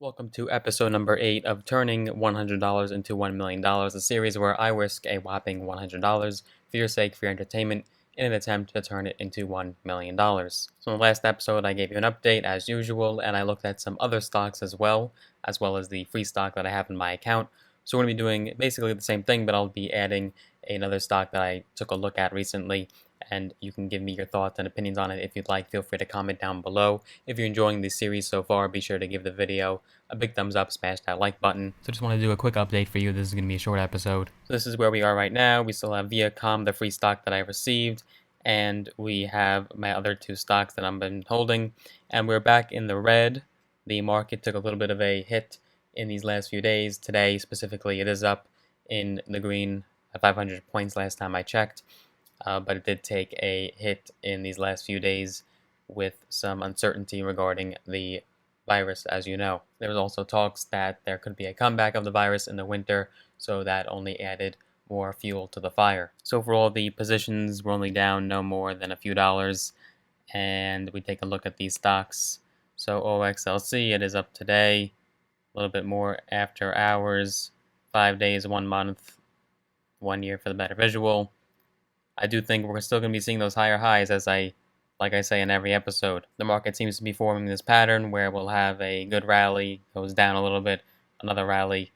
Welcome to episode number 8 of Turning $100 into $1 million, a series where I risk a whopping $100 for your sake, for your entertainment, in an attempt to turn it into $1 million. So in the last episode, I gave you an update as usual, and I looked at some other stocks as well as the free stock that I have in my account. So we're going to be doing basically the same thing, but I'll be adding another stock that I took a look at recently, and you can give me your thoughts and opinions on it if you'd like. Feel free to comment down below. If you're enjoying this series so far, be sure to give the video a big thumbs up, smash that like button. So just want to do a quick update for you. This is going to be a short episode. So this is where we are right now. We still have Viacom, the free stock that I received, and we have my other two stocks that I've been holding, and we're back in the red. The market took a little bit of a hit in these last few days. Today specifically, it is up in the green at 500 points last time I checked, but it did take a hit in these last few days with some uncertainty regarding the virus, as you know. There was also talks that there could be a comeback of the virus in the winter, so that only added more fuel to the fire. So for all the positions, we're only down no more than a few dollars, and we take a look at these stocks. So OXLC, it is up today, a little bit more after hours, 5 days, 1 month, 1 year for the better visual. I do think we're still going to be seeing those higher highs, like I say in every episode. The market seems to be forming this pattern where we'll have a good rally, goes down a little bit, another rally,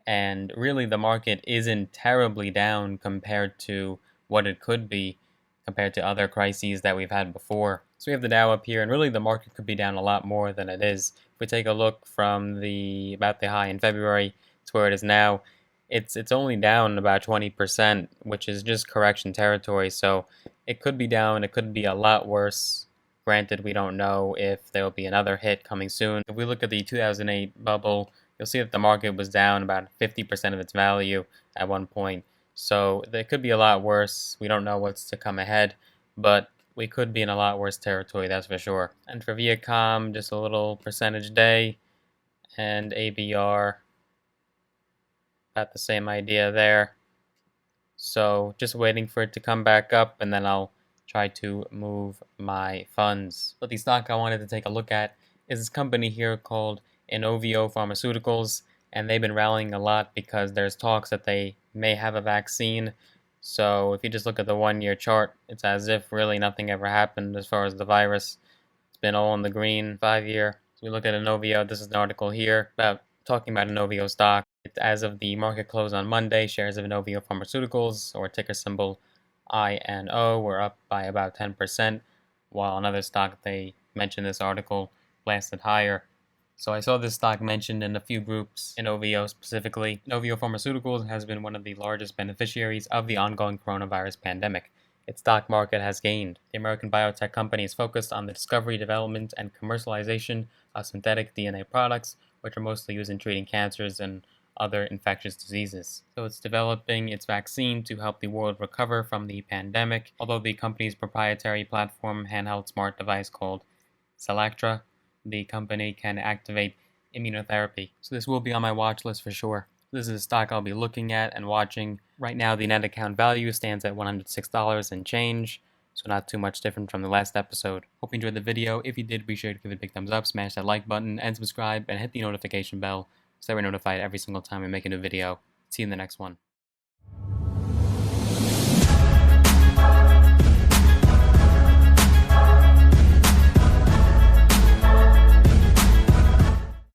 and really the market isn't terribly down compared to what it could be compared to other crises that we've had before. So we have the Dow up here, and really the market could be down a lot more than it is. If we take a look from about the high in February to where it is now, it's only down about 20%, which is just correction territory. So it could be down, it could be a lot worse. Granted, we don't know if there will be another hit coming soon. If we look at the 2008 bubble, you'll see that the market was down about 50% of its value at one point. So there could be a lot worse. We don't know what's to come ahead, but we could be in a lot worse territory, that's for sure. And for Viacom, just a little percentage day, and ABR, about the same idea there. So just waiting for it to come back up, and then I'll try to move my funds. But the stock I wanted to take a look at is this company here called Inovio Pharmaceuticals, and they've been rallying a lot because there's talks that they may have a vaccine. So if you just look at the 1-year chart, it's as if really nothing ever happened as far as the virus. It's been all in the green. 5-year. So we look at Inovio. This is an article here about talking about Inovio stock. As of the market close on Monday, shares of Inovio Pharmaceuticals, or ticker symbol INO, were up by about 10%, while another stock they mentioned in this article blasted higher. So I saw this stock mentioned in a few groups, Inovio specifically. Inovio Pharmaceuticals has been one of the largest beneficiaries of the ongoing coronavirus pandemic. Its stock market has gained. The American biotech company is focused on the discovery, development, and commercialization of synthetic DNA products, which are mostly used in treating cancers and other infectious diseases. So it's developing its vaccine to help the world recover from the pandemic, although the company's proprietary platform handheld smart device called Selectra, the company can activate immunotherapy. So this will be on my watch list for sure. This is a stock I'll be looking at and watching. Right now the net account value stands at $106 and change, so not too much different from the last episode. Hope you enjoyed the video. If you did, be sure to give it a big thumbs up, smash that like button, and subscribe, and hit the notification bell so that we're notified every single time we make a new video. See you in the next one.